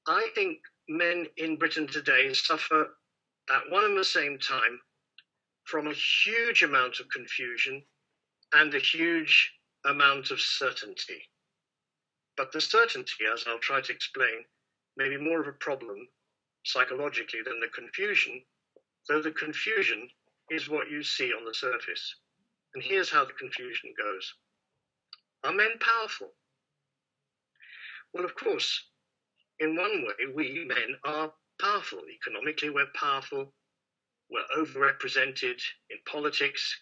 I think men in Britain today suffer at one and the same time from a huge amount of confusion and a huge amount of certainty. But the certainty, as I'll try to explain, may be more of a problem psychologically than the confusion, though the confusion is what you see on the surface. And here's how the confusion goes. Are men powerful? Well, of course, in one way, we men are powerful. Economically, we're powerful. We're overrepresented in politics,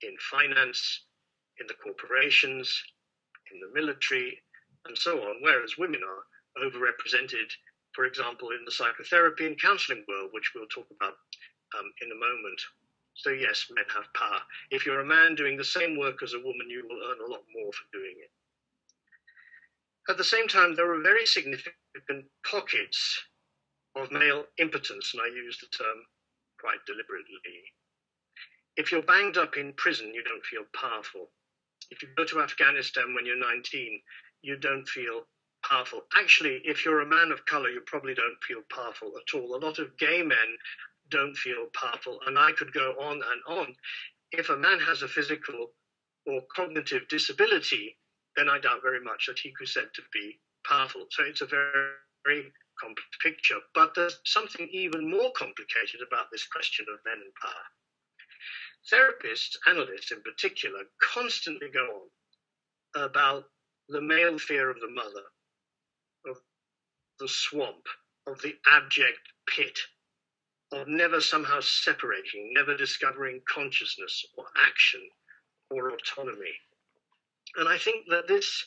in finance, in the corporations, in the military, and so on, whereas women are overrepresented, for example, in the psychotherapy and counseling world, which we'll talk about in a moment. So yes, men have power. If you're a man doing the same work as a woman, you will earn a lot more for doing it. At the same time, there are very significant pockets of male impotence, and I use the term quite deliberately. If you're banged up in prison, you don't feel powerful. If you go to Afghanistan when you're 19, you don't feel powerful. Actually, if you're a man of color, you probably don't feel powerful at all. A lot of gay men don't feel powerful, and I could go on and on. If a man has a physical or cognitive disability, then I doubt very much that he could be said to be powerful. So it's a very, very complex picture. But there's something even more complicated about this question of men and power. Therapists, analysts in particular, constantly go on about the male fear of the mother, of the swamp, of the abject pit, of never somehow separating, never discovering consciousness or action or autonomy. And I think that this,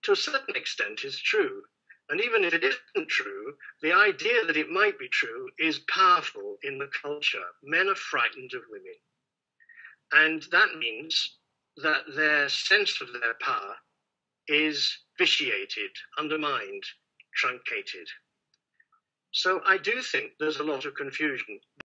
to a certain extent, is true. And even if it isn't true, the idea that it might be true is powerful in the culture. Men are frightened of women. And that means that their sense of their power is vitiated, undermined, truncated. So I do think there's a lot of confusion.